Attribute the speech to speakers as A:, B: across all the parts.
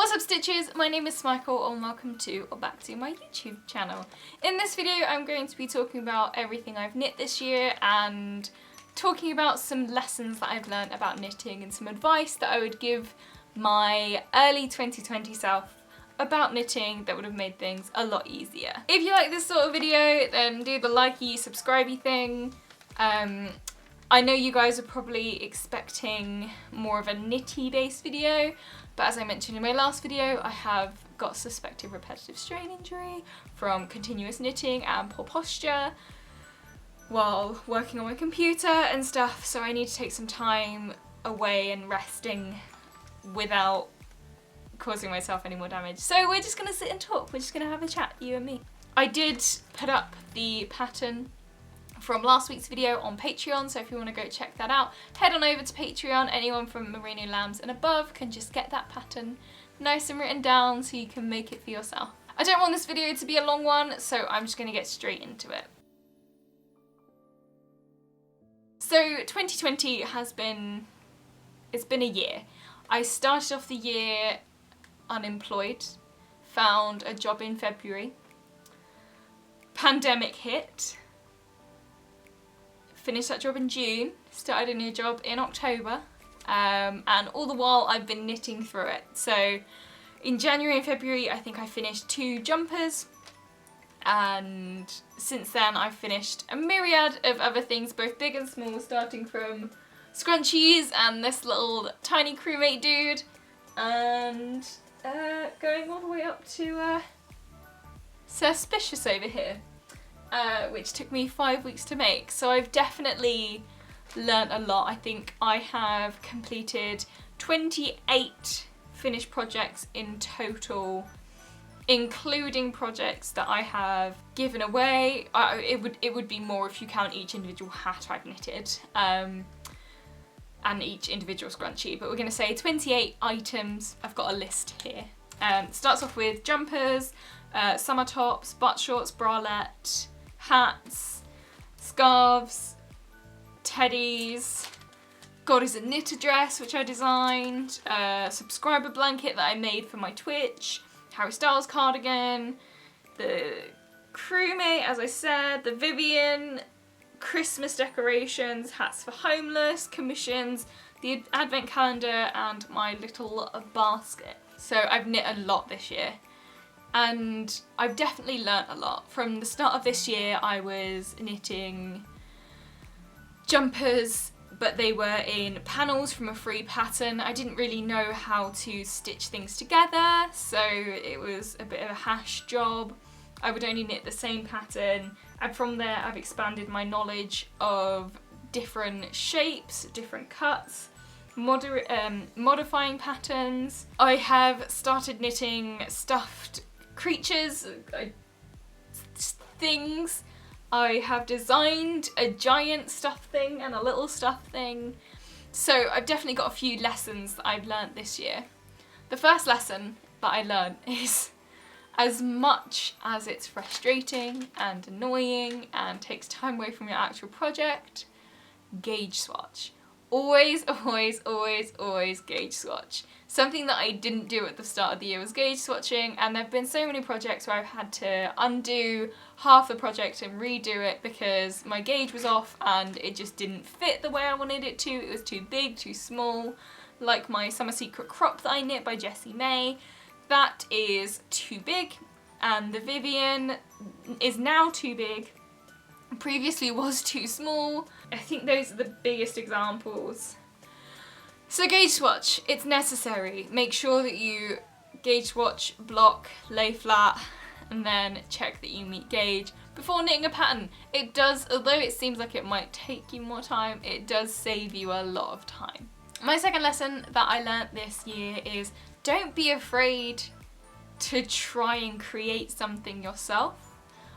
A: What's up Stitches? My name is Michael and welcome to or back to my YouTube channel. In this video I'm going to be talking about everything I've knit this year and talking about some lessons that I've learned about knitting and some advice that I would give my early 2020 self about knitting that would have made things a lot easier. If you like this sort of video then do the likey, subscribey thing. I know you guys are probably expecting more of a knitty based video, but as I mentioned in my last video, I have got suspected repetitive strain injury from continuous knitting and poor posture while working on my computer and stuff, so I need to take some time away and resting without causing myself any more damage. So we're just gonna sit and talk, we're just gonna have a chat, you and me. I did put up the pattern from last week's video on Patreon, so if you want to go check that out, head on over to Patreon. Anyone from Merino Lambs and above can just get that pattern nice and written down so you can make it for yourself. I don't want this video to be a long one, so I'm just going to get straight into it. So 2020 has been, it's been a year. I started off the year unemployed, found a job in February, pandemic hit, finished that job in June, started a new job in October, and all the while I've been knitting through it. So in January and February I think I finished 2 jumpers, and since then I've finished a myriad of other things, both big and small, starting from scrunchies and this little tiny crewmate dude, and going all the way up to Suspicious over here. Which took me 5 weeks to make. So I've definitely learnt a lot. I think I have completed 28 finished projects in total, including projects that I have given away. It would be more if you count each individual hat I've knitted and each individual scrunchie, but we're going to say 28 items. I've got a list here. It starts off with jumpers, summer tops, butt shorts, bralette, hats, scarves, teddies, God is a knit dress which I designed, subscriber blanket that I made for my Twitch, Harry Styles cardigan, the crewmate as I said, the Vivian, Christmas decorations, hats for homeless, commissions, the advent calendar and my little basket. So I've knit a lot this year. And I've definitely learnt a lot. From the start of this year I was knitting jumpers, but they were in panels from a free pattern. I didn't really know how to stitch things together, so it was a bit of a hash job. I would only knit the same pattern, and from there I've expanded my knowledge of different shapes, different cuts, modifying patterns. I have started knitting stuffed creatures, things. I have designed a giant stuffed thing and a little stuffed thing. So I've definitely got a few lessons that I've learnt this year. The first lesson that I learnt is, as much as it's frustrating and annoying and takes time away from your actual project, gauge swatch. Always, always, always, always gauge swatch. Something that I didn't do at the start of the year was gauge swatching, and there have been so many projects where I've had to undo half the project and redo it because my gauge was off and it just didn't fit the way I wanted it to. It was too big, too small, like my Summer Secret crop that I knit by Jessie May. That is too big, and the Vivian is now too big. Previously was too small. I think those are the biggest examples. So gauge swatch, it's necessary. Make sure that you gauge swatch, block, lay flat, and then check that you meet gauge before knitting a pattern. It does, although it seems like it might take you more time, it does save you a lot of time. My second lesson that I learnt this year is don't be afraid to try and create something yourself.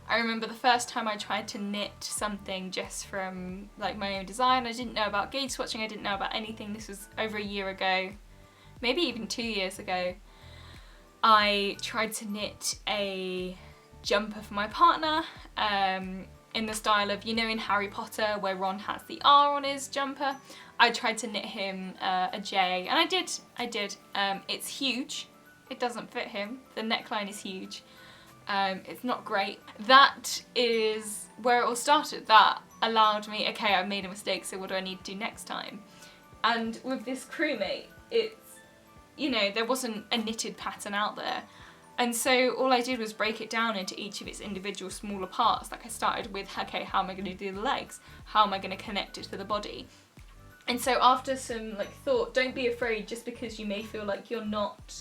A: I remember the first time I tried to knit something just from like my own design. I didn't know about gauge swatching, I didn't know about anything. This was over a year ago, maybe even 2 years ago. I tried to knit a jumper for my partner in the style of, you know, in Harry Potter where Ron has the R on his jumper. I tried to knit him a J, and I did. It's huge. It doesn't fit him. The neckline is huge. It's not great. That is where it all started. That allowed me, okay, I've made a mistake, so what do I need to do next time? And with this crewmate, it's, you know, there wasn't a knitted pattern out there. And so all I did was break it down into each of its individual smaller parts. Like I started with, okay, how am I going to do the legs? How am I going to connect it to the body? And so after some like thought, don't be afraid just because you may feel like you're not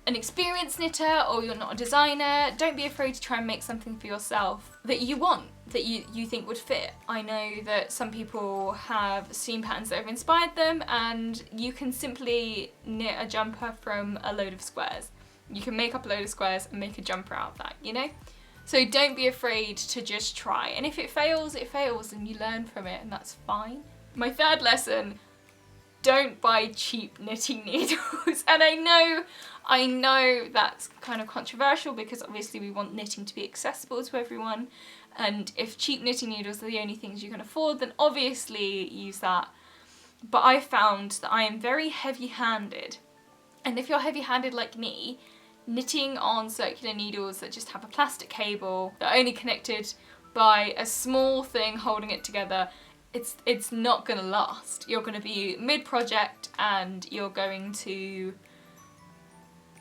A: an experienced knitter or you're not a designer. Don't be afraid to try and make something for yourself that you want, that you think would fit. I know that some people have seen patterns that have inspired them, and you can simply knit a jumper from a load of squares. You can make up a load of squares and make a jumper out of that, you know? So don't be afraid to just try. And if it fails and you learn from it, and that's fine. My third lesson, don't buy cheap knitting needles. And I know that's kind of controversial because obviously we want knitting to be accessible to everyone. And if cheap knitting needles are the only things you can afford, then obviously use that. But I found that I am very heavy-handed. And if you're heavy-handed like me, knitting on circular needles that just have a plastic cable that are only connected by a small thing holding it together, it's not gonna last. You're gonna be mid-project and you're going to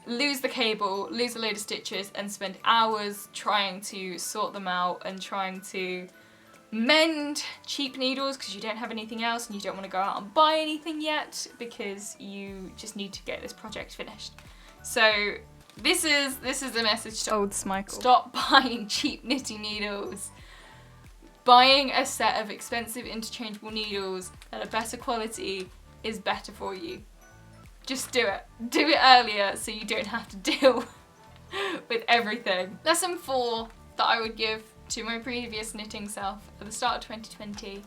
A: lose the cable, lose a load of stitches, and spend hours trying to sort them out and trying to mend cheap needles because you don't have anything else and you don't want to go out and buy anything yet because you just need to get this project finished. So this is the message to old Smikle. Stop buying cheap knitting needles. Buying a set of expensive interchangeable needles that are better quality is better for you. Just do it. Do it earlier so you don't have to deal with everything. Lesson 4 that I would give to my previous knitting self at the start of 2020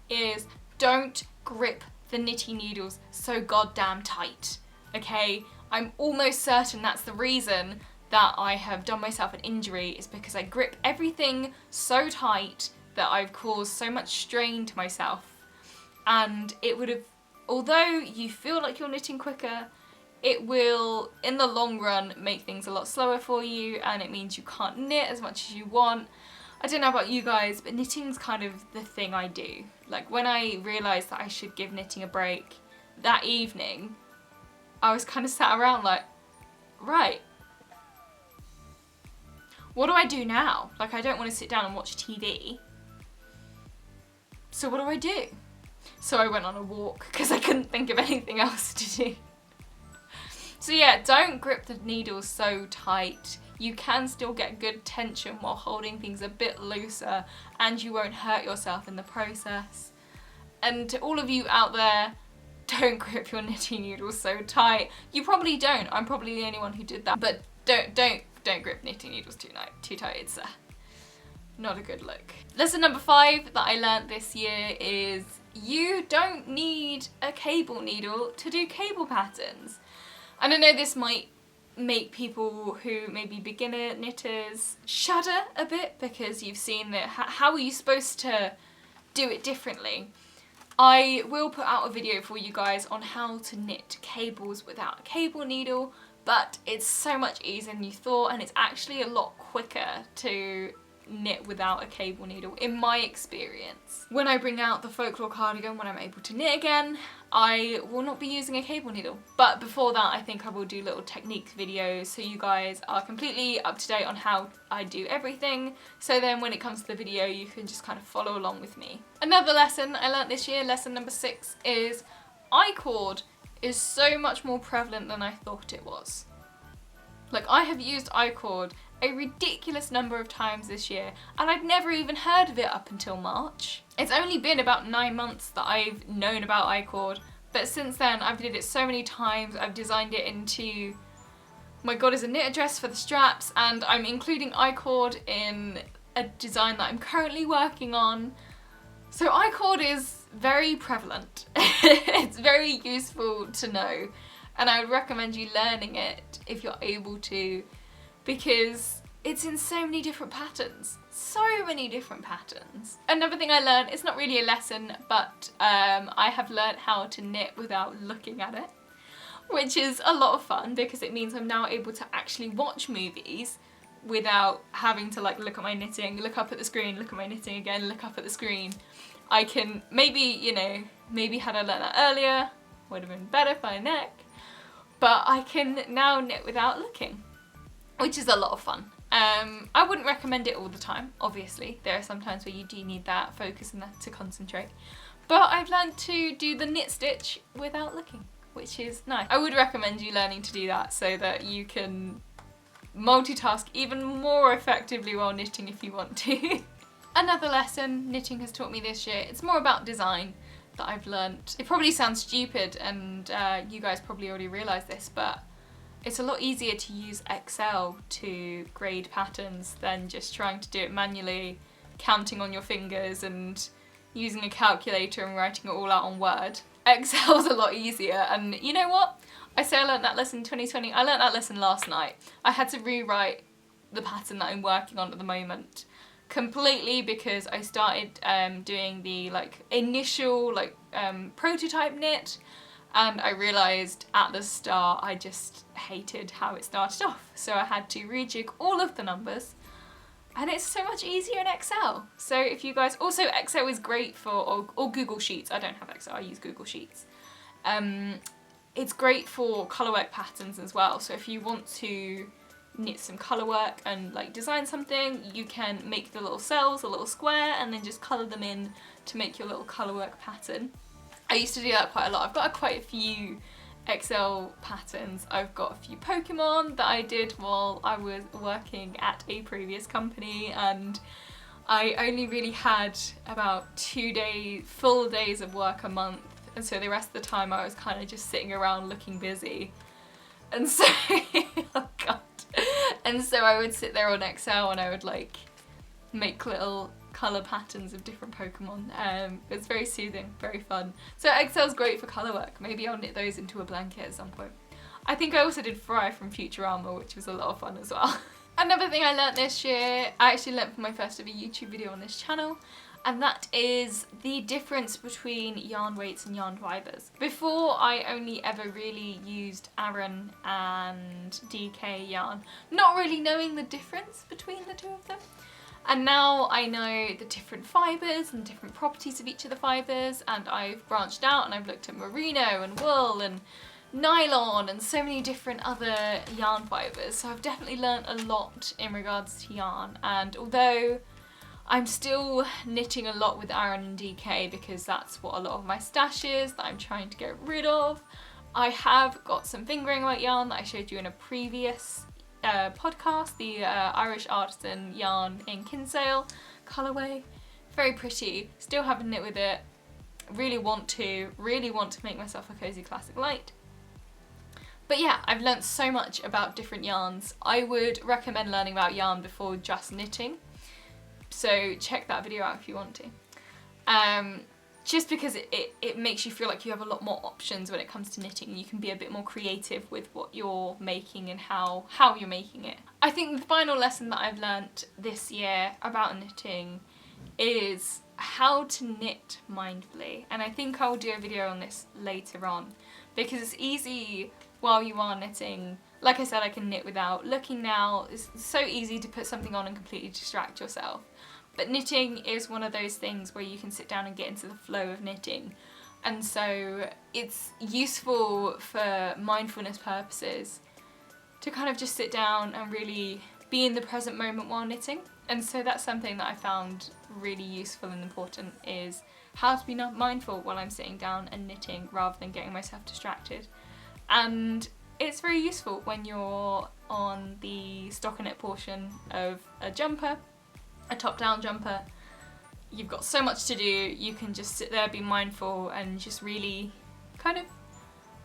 A: is don't grip the knitting needles so goddamn tight, okay? I'm almost certain that's the reason that I have done myself an injury, is because I grip everything so tight that I've caused so much strain to myself. And it would have, although you feel like you're knitting quicker, it will, in the long run, make things a lot slower for you, and it means you can't knit as much as you want. I don't know about you guys, but knitting's kind of the thing I do. Like, when I realised that I should give knitting a break that evening, I was kind of sat around like, right, what do I do now? Like, I don't want to sit down and watch TV. So what do I do? So I went on a walk because I couldn't think of anything else to do. So yeah, don't grip the needles so tight. You can still get good tension while holding things a bit looser, and you won't hurt yourself in the process. And to all of you out there, don't grip your knitting needles so tight. You probably don't. I'm probably the only one who did that. But don't grip knitting needles too tight. It's not a good look. Lesson number 5 that I learnt this year is you don't need a cable needle to do cable patterns. And I know this might make people who may be beginner knitters shudder a bit because you've seen that how are you supposed to do it differently? I will put out a video for you guys on how to knit cables without a cable needle, but it's so much easier than you thought, and it's actually a lot quicker to knit without a cable needle, in my experience. When I bring out the folklore cardigan, when I'm able to knit again, I will not be using a cable needle. But before that, I think I will do little technique videos so you guys are completely up to date on how I do everything. So then when it comes to the video, you can just kind of follow along with me. Another lesson I learnt this year, lesson number 6, is Icord is so much more prevalent than I thought it was. Like, I have used Icord a ridiculous number of times this year, and I'd never even heard of it up until March. It's only been about 9 months that I've known about Icord, but since then I've did it so many times. I've designed it into my God is a knit dress for the straps, and I'm including Icord in a design that I'm currently working on. So Icord is very prevalent. It's very useful to know, and I would recommend you learning it if you're able to, because it's in so many different patterns. So many different patterns. Another thing I learned, it's not really a lesson, but I have learned how to knit without looking at it. which is a lot of fun because it means I'm now able to actually watch movies without having to like look at my knitting, look up at the screen, look at my knitting again, look up at the screen. I can maybe, you know, maybe had I learned that earlier, would have been better for my neck, but I can now knit without looking, which is a lot of fun. I wouldn't recommend it all the time, obviously. There are some times where you do need that focus and that to concentrate. But I've learned to do the knit stitch without looking, which is nice. I would recommend you learning to do that so that you can multitask even more effectively while knitting if you want to. Another lesson knitting has taught me this year, it's more about design that I've learnt. It probably sounds stupid and you guys probably already realise this, but it's a lot easier to use Excel to grade patterns than just trying to do it manually, counting on your fingers and using a calculator and writing it all out on Word. Excel's a lot easier, and you know what? I say I learnt that lesson in 2020, I learnt that lesson last night. I had to rewrite the pattern that I'm working on at the moment completely because I started doing the initial prototype knit, and I realised at the start I just hated how it started off. So I had to rejig all of the numbers, and it's so much easier in Excel. So if you guys, also Excel is great for, or Google Sheets, I don't have Excel, I use Google Sheets. It's great for colourwork patterns as well. So if you want to knit some colourwork and like design something, you can make the little cells a little square and then just colour them in to make your little colourwork pattern. I used to do that quite a lot. I've got quite a few Excel patterns. I've got a few Pokemon that I did while I was working at a previous company, and I only really had about 2 full days of work a month, and so the rest of the time I was kind of just sitting around looking busy. And so, oh god. And so I would sit there on Excel and I would like make little colour patterns of different Pokemon. It's very soothing, very fun. So Excel's great for colourwork. Maybe I'll knit those into a blanket at some point. I think I also did Fry from Futurama, which was a lot of fun as well. Another thing I learnt this year, I actually learnt from my first ever YouTube video on this channel, and that is the difference between yarn weights and yarn fibres. Before, I only ever really used Aran and DK yarn, not really knowing the difference between the two of them. And now I know the different fibres and different properties of each of the fibres, and I've branched out and I've looked at merino and wool and nylon and so many different other yarn fibres. So I've definitely learnt a lot in regards to yarn, and although I'm still knitting a lot with Aran and DK because that's what a lot of my stash is that I'm trying to get rid of, I have got some fingering weight yarn that I showed you in a previous podcast, the Irish Artisan yarn in Kinsale colourway. Very pretty, still haven't knit with it, really want to make myself a cozy classic light. But yeah, I've learnt so much about different yarns. I would recommend learning about yarn before just knitting, so check that video out if you want to. Just because it makes you feel like you have a lot more options when it comes to knitting. You can be a bit more creative with what you're making and how you're making it. I think the final lesson that I've learnt this year about knitting is how to knit mindfully, and I think I'll do a video on this later on because it's easy while you are knitting. Like I said, I can knit without looking now. It's so easy to put something on and completely distract yourself. But knitting is one of those things where you can sit down and get into the flow of knitting. And so it's useful for mindfulness purposes to kind of just sit down and really be in the present moment while knitting. And so that's something that I found really useful and important, is how to be mindful while I'm sitting down and knitting rather than getting myself distracted. And it's very useful when you're on the stockinette portion of a jumper, a top-down jumper. You've got so much to do, you can just sit there, be mindful, and just really kind of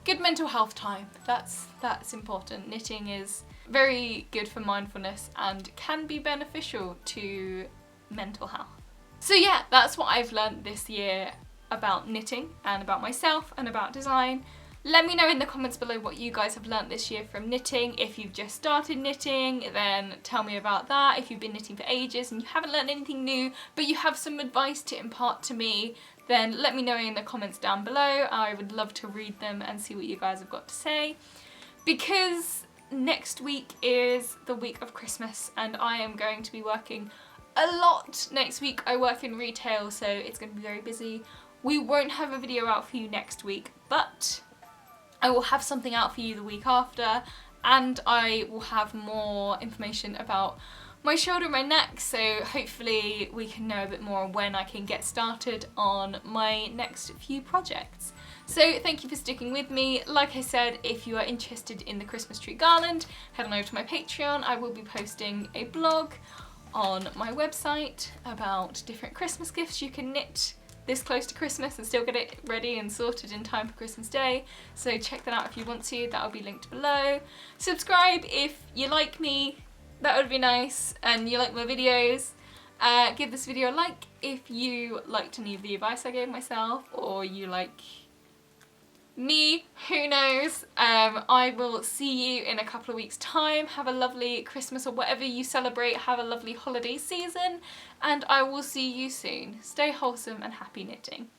A: good mental health time. That's important. Knitting is very good for mindfulness and can be beneficial to mental health. So yeah, that's what I've learned this year about knitting and about myself and about design. Let me know in the comments below what you guys have learnt this year from knitting. If you've just started knitting, then tell me about that. If you've been knitting for ages and you haven't learnt anything new, but you have some advice to impart to me, then let me know in the comments down below. I would love to read them and see what you guys have got to say. Because next week is the week of Christmas and I am going to be working a lot next week. I work in retail, so it's going to be very busy. We won't have a video out for you next week, but I will have something out for you the week after, and I will have more information about my shoulder and my neck, so hopefully we can know a bit more when I can get started on my next few projects. So thank you for sticking with me. Like I said, if you are interested in the Christmas tree garland, head on over to my Patreon. I will be posting a blog on my website about different Christmas gifts you can knit this close to Christmas and still get it ready and sorted in time for Christmas Day. So check that out if you want to, that'll be linked below. Subscribe if you like me, that would be nice, and you like my videos. Give this video a like if you liked any of the advice I gave myself, or you like me, who knows. I will see you in a couple of weeks' time. Have a lovely Christmas or whatever you celebrate, have a lovely holiday season, and I will see you soon. Stay wholesome and happy knitting.